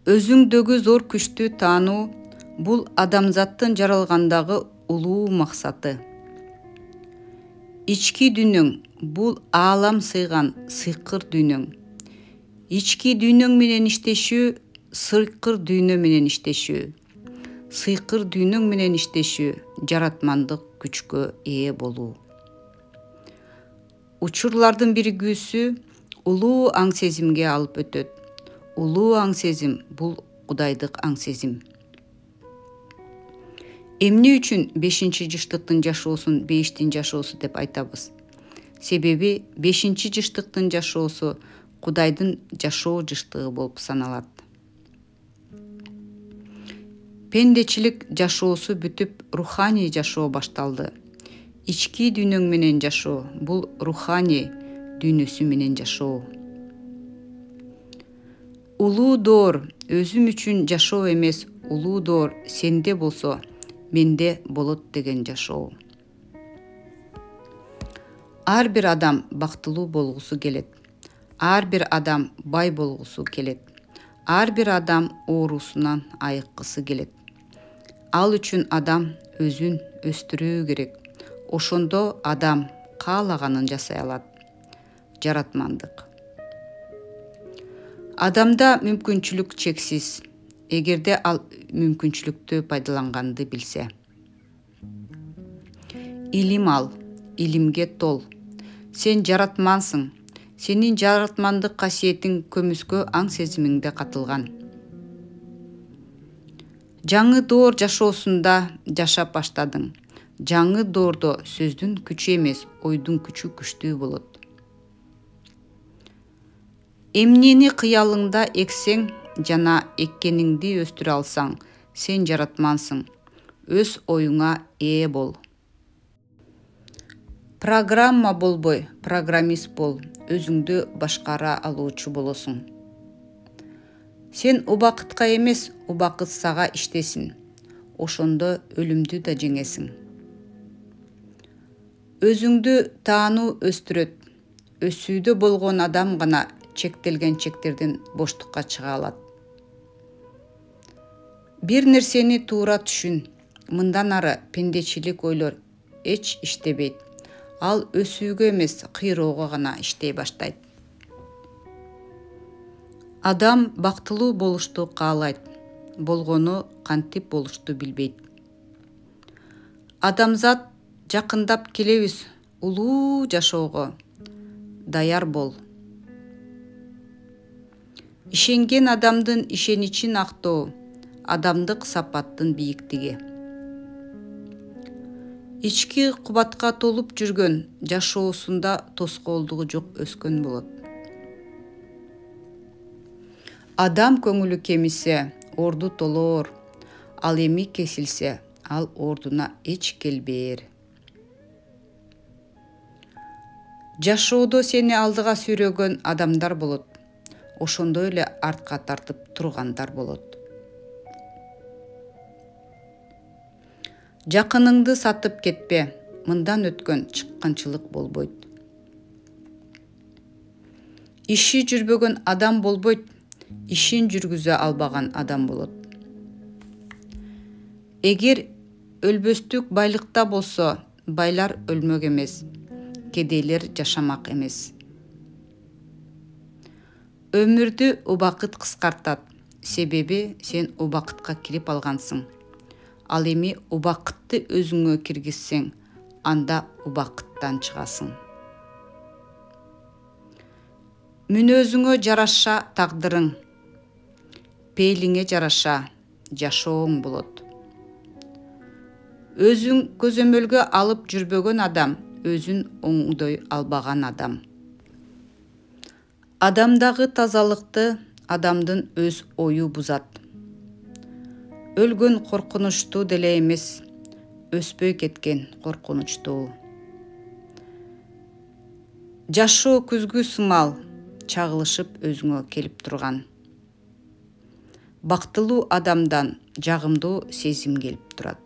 Өзүңдөгү зор күчтү таануу бул адамзаттын жаралгандагы улуу максаты. Ички дүйнөң бул аалам сыйган сыйкыр дүйнөң. Ички дүйнөң менен иштешүү, сыйкыр дүйнө менен иштешүү. Сыйкыр дүйнөң менен иштешүү жаратмандык күчкө ээ болуу. Учурлардын биригүүсү улуу аң сезимге алып өтөт. Улуу аң сезим бул кудайдык аң сезим. Эмне үчүн 5-чи жыштыктын жашоосун 5-тин жашоосу деп айтабыз? Себеби 5-чи жыштыктын жашоосу кудайдын жашоо жыштыгы болуп саналат. Пендечилик жашоосу бүтүп руханий жашоо башталды. Ички дүйнөң менен жашоо бул руханий дүйнөсү менен жашоо. Улуу доор өзүм үчүн жашоо эмес, улуу доор сенде болсо менде болот деген жашоо. Ар бир адам бактылуу болгусу келет. Ар бир адам бай болгусу келет. Ар бир адам оорусунан айыккысы келет. Ал үчүн адам өзүн өстүрүү керек. Ошондо адам каалаганын жасай алат. Жаратмандык. Адамда мүмкүнчүлүк чексиз, эгерде ал мүмкүнчүлүктү пайдаланганды билсе. Илим ал, илимге тол. Сен жаратмансың. Сенин жаратмандык касиетиң көмүскө аң сезимиңде катылган. Жаңы доор жашоосунда жашап баштадың. Жаңы доордо сөздүн күчү эмес, ойдун күчү күчтүү болот. Эмнени кыялыңда эксең жана эккениңди өстүрө алсаң, сен жаратмансың. Өз оюңа ээ бол. Программа болбой, программист бол. Өзүңдү башкара алуучу болосуң. Сен убакытка эмес, убакыт сага иштесин. Ошондо өлүмдү да жеңесиң. Өзүңдү таануу өстүрөт. Өсүүдө болгон адам гана чектелген чектерден боштукка чыга алат. Бир нерсени туура түшүн. Мындан ары пендечилик ойлор эч иштебейт. Ал өсүүгө эмес, кыйроого гана иштей баштайт. Адам бактылуу болушту каалайт. Болгону кантип болушту билбейт. Адамзат жакындап келебиз улуу жашоого. Даяр бол. Ишенген адамдын ишеничин актоо, адамдык сапаттын бийиктиги. Ички кубатка толуп жүргөн жашоосунда тоскоолдугу жок өскөн болот. Адам көңүлү кемисе, орду толоор. Ал эми кесилсе, ал ордуна эч келбээр. Жашоодо сени алдыга сүйрөгөн адамдар болот. Ошондой эле артка тартып тургандар болот. Жакыныңды сатып кетпе, мындан өткөн чыкканчылык болбойт. Иши жүрбөгөн адам болбойт, ишин жүргүзө албаган адам болот. Эгер өлбөстүк байлыкта болсо, байлар өлмөк эмес, кедейлер жашамак эмес. Өмүрдү убакыт кыскартат, себеби сен убакытка кирип алгансың. Ал эми убакытты өзүңө киргизсең, анда убакыттан чыгасың. Мүнөзүңө жараша тагдырың, пейлиңе жараша жашооң болот. Өзүң көзөмөлгө алып жүрбөгөн адам, өзүн оңдой албаган адам. Адамдагы тазалыкты адамдын өз ою бузат. Өлгөн коркунучтуу деле эмес, өспөй кеткен коркунучтуу. Жашоо күзгү сымал, чагылышып өзүңө келип турган. Бактылуу адамдан жагымдуу сезим келип турат.